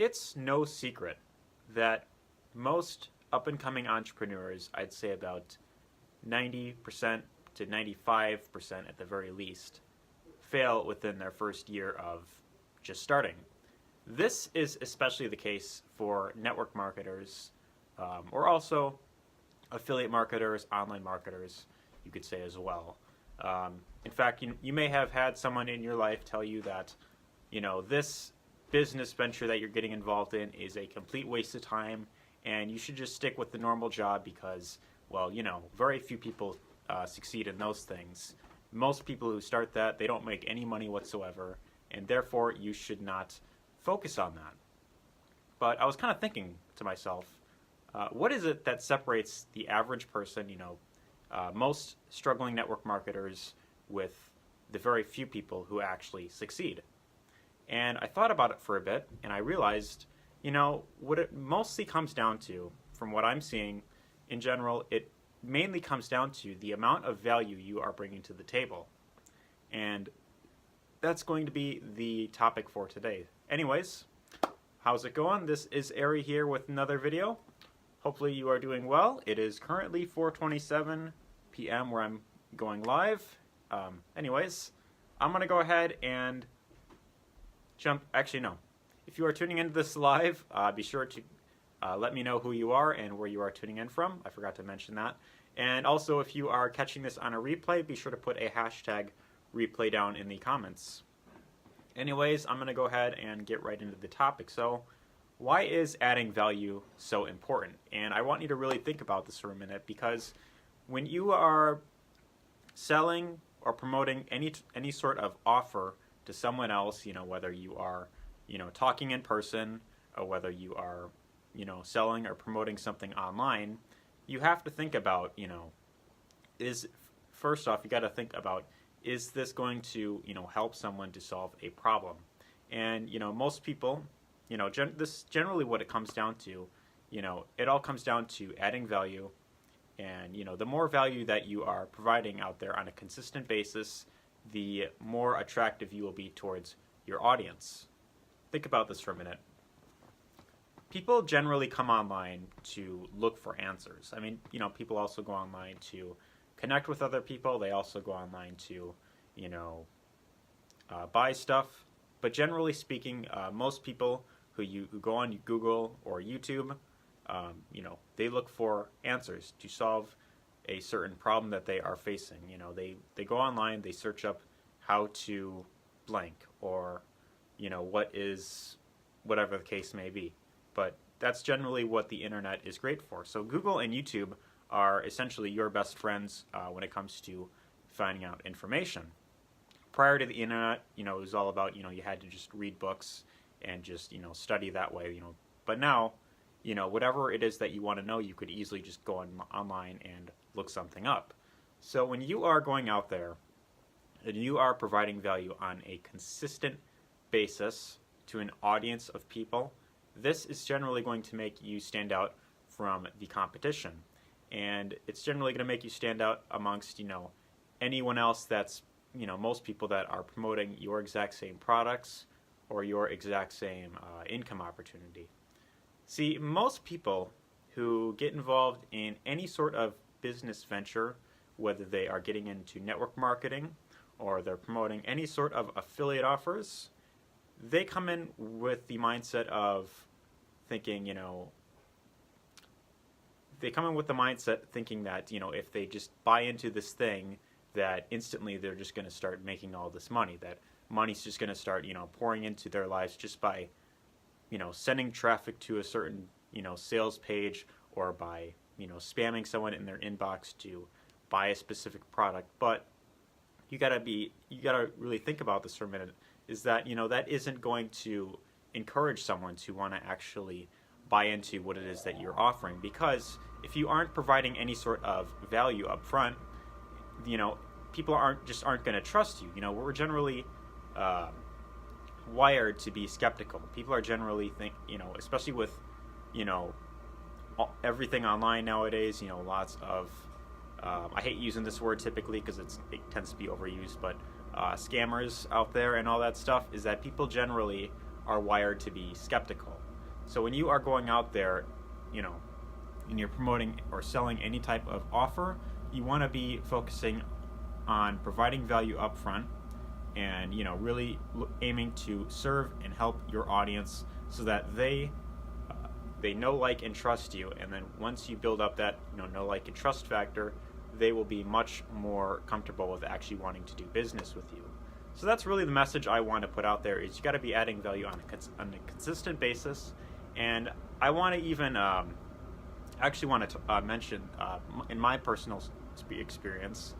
It's no secret that most up and coming entrepreneurs, I'd say about 90% to 95% at the very least, fail within their first year of just starting. This is especially the case for network marketers, or also affiliate marketers, online marketers, you could say as well. In fact, you may have had someone in your life tell you that, this business venture that you're getting involved in is a complete waste of time, and you should just stick with the normal job because, well, very few people succeed in those things. Most people who start that, they don't make any money whatsoever, and therefore you should not focus on that. But I was kind of thinking to myself, what is it that separates the average person, most struggling network marketers with the very few people who actually succeed? And I thought about it for a bit, and I realized, what it mostly comes down to, from what I'm seeing in general, it mainly comes down to the amount of value you are bringing to the table. And that's going to be the topic for today. Anyways, how's it going? This is Ari here with another video. Hopefully you are doing well. It is currently 4:27 p.m. where I'm going live. Anyways, I'm going to go ahead and no. If you are tuning into this live, be sure to let me know who you are and where you are tuning in from. I forgot to mention that. And also, if you are catching this on a replay, be sure to put a hashtag replay down in the comments. Anyways, I'm going to go ahead and get right into the topic. So, why is adding value so important? And I want you to really think about this for a minute, because when you are selling or promoting any sort of offer to someone else, whether you are, talking in person, or whether you are, selling or promoting something online, you have to think about, first off, you got to think about, is this going to, help someone to solve a problem? And, most people, this generally what it comes down to, it all comes down to adding value. And, the more value that you are providing out there on a consistent basis, the more attractive you will be towards your audience. Think about this for a minute. People generally come online to look for answers. I mean, people also go online to connect with other people. They also go online to, buy stuff. But generally speaking, most people who go on Google or YouTube, they look for answers to solve a certain problem that they are facing. They go online, they search up how to blank, or what is whatever the case may be. But that's generally what the internet is great for. So Google and YouTube are essentially your best friends when it comes to finding out information. Prior to the internet, it was all about, you had to just read books and just, study that way, But now, whatever it is that you want to know, you could easily just go online and look something up. So when you are going out there and you are providing value on a consistent basis to an audience of people, this is generally going to make you stand out from the competition. And it's generally going to make you stand out amongst, anyone else that's, most people that are promoting your exact same products or your exact same income opportunity. See, most people who get involved in any sort of business venture, whether they are getting into network marketing or they're promoting any sort of affiliate offers, they come in with the mindset of thinking, that, if they just buy into this thing, that instantly they're just going to start making all this money, that money's just going to start, pouring into their lives just by, sending traffic to a certain, sales page, or by, spamming someone in their inbox to buy a specific product. But you gotta really think about this for a minute, is that, that isn't going to encourage someone to want to actually buy into what it is that you're offering. Because if you aren't providing any sort of value up front, people aren't going to trust you. We're generally wired to be skeptical. People are generally especially with, everything online nowadays, lots of, I hate using this word typically because it tends to be overused, but scammers out there and all that stuff, is that people generally are wired to be skeptical. So when you are going out there, you know, and you're promoting or selling any type of offer, you want to be focusing on providing value up front, and you know, really aiming to serve and help your audience so that they know, like, and trust you. And then once you build up that, you know, like, and trust factor, they will be much more comfortable with actually wanting to do business with you. So that's really the message I want to put out there, is you got to be adding value on a consistent basis. And I want to even mention in my personal experience,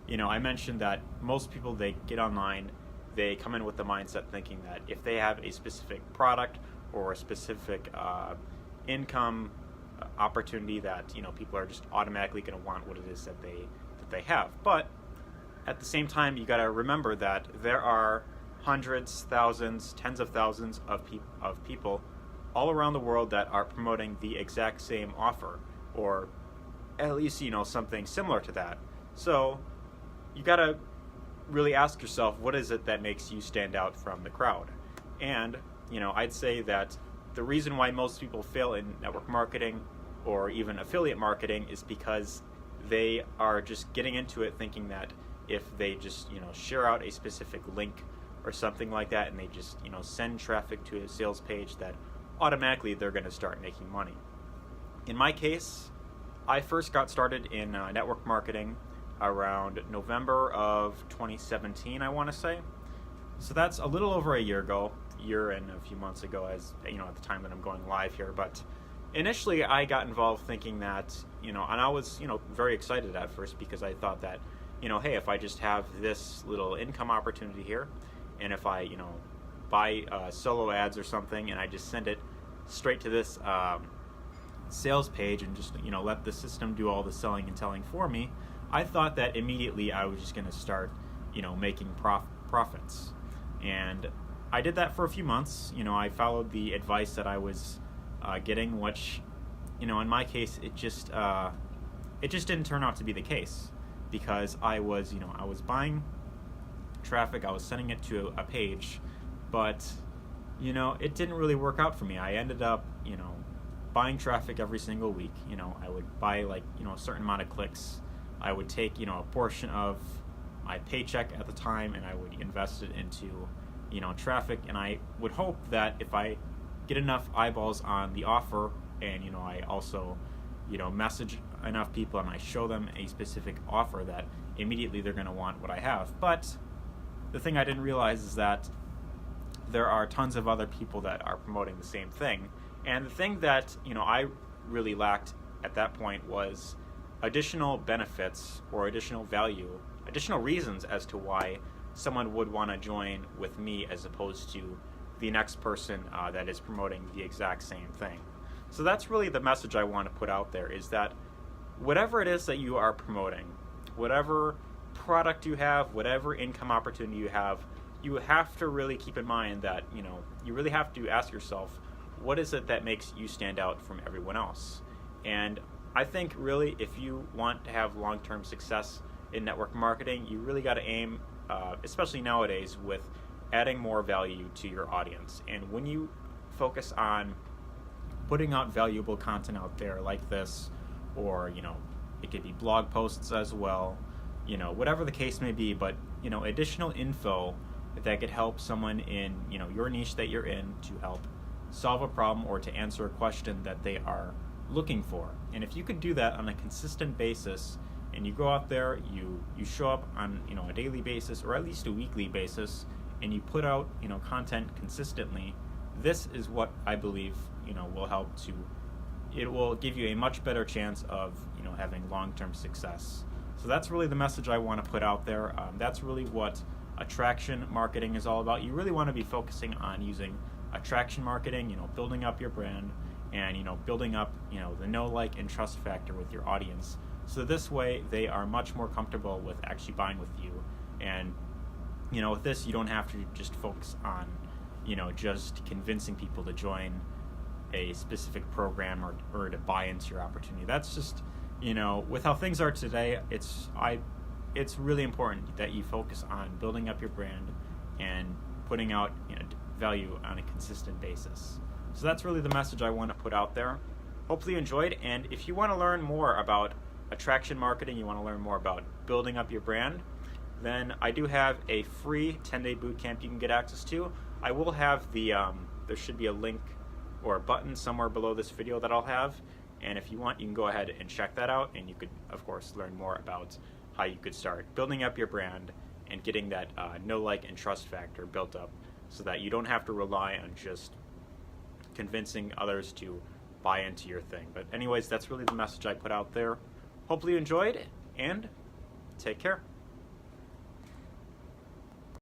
you know, I mentioned that most people, they get online, they come in with the mindset thinking that if they have a specific product or a specific income opportunity, that, you know, people are just automatically going to want what it is that they have. But at the same time, you got to remember that there are hundreds, thousands, tens of thousands of people all around the world that are promoting the exact same offer, or at least, you know, something similar to that. So you got to really ask yourself, what is it that makes you stand out from the crowd? And, you know, I'd say that the reason why most people fail in network marketing or even affiliate marketing is because they are just getting into it thinking that if they just, you know, share out a specific link or something like that, and they just, you know, send traffic to a sales page, that automatically they're going to start making money. In my case, I first got started in network marketing around November of 2017, I want to say. So that's a little over a year and a few months ago, as you know, at the time that I'm going live here. But initially I got involved thinking that, you know, and I was, you know, very excited at first, because I thought that, you know, hey, if I just have this little income opportunity here, and if I, you know, buy solo ads or something, and I just send it straight to this sales page and just, you know, let the system do all the selling and telling for me, I thought that immediately I was just going to start, you know, making profits. And I did that for a few months. You know, I followed the advice that I was getting, which, you know, in my case, it just didn't turn out to be the case, because I was buying traffic, I was sending it to a page, but, you know, it didn't really work out for me. I ended up, you know, buying traffic every single week. You know, I would buy, like, you know, a certain amount of clicks. I would take, you know, a portion of my paycheck at the time, and I would invest it into, you know, traffic. And I would hope that if I get enough eyeballs on the offer, and, you know, I also, you know, message enough people and I show them a specific offer, that immediately they're going to want what I have. But the thing I didn't realize is that there are tons of other people that are promoting the same thing. And the thing that, you know, I really lacked at that point was additional benefits or additional value, additional reasons as to why someone would want to join with me as opposed to the next person that is promoting the exact same thing. So that's really the message I want to put out there, is that whatever it is that you are promoting, whatever product you have, whatever income opportunity you have to really keep in mind that, you know, you really have to ask yourself, what is it that makes you stand out from everyone else? And I think really, if you want to have long-term success in network marketing, you really got to aim, especially nowadays, with adding more value to your audience. And when you focus on putting out valuable content out there like this, or, you know, it could be blog posts as well, you know, whatever the case may be, but, you know, additional info that could help someone in, you know, your niche that you're in, to help solve a problem or to answer a question that they are looking for. And if you could do that on a consistent basis, and you go out there, you show up on, you know, a daily basis or at least a weekly basis, and you put out, you know, content consistently, this is what I believe, you know, will help to, it will give you a much better chance of, you know, having long-term success. So that's really the message I want to put out there. That's really what attraction marketing is all about. You really want to be focusing on using attraction marketing, you know, building up your brand, and, you know, building up, you know, the know, like, and trust factor with your audience. So this way they are much more comfortable with actually buying with you. And, you know, with this, you don't have to just focus on, you know, just convincing people to join a specific program or to buy into your opportunity. That's just, you know, with how things are today, it's really important that you focus on building up your brand and putting out, you know, value on a consistent basis. So that's really the message I want to put out there. Hopefully you enjoyed, and if you want to learn more about attraction marketing, you want to learn more about building up your brand, then I do have a free 10-day bootcamp you can get access to. I will have the, there should be a link or a button somewhere below this video that I'll have, and if you want, you can go ahead and check that out, and you could, of course, learn more about how you could start building up your brand and getting that know, like, and trust factor built up so that you don't have to rely on just convincing others to buy into your thing. But anyways, that's really the message I put out there. Hopefully you enjoyed, and take care.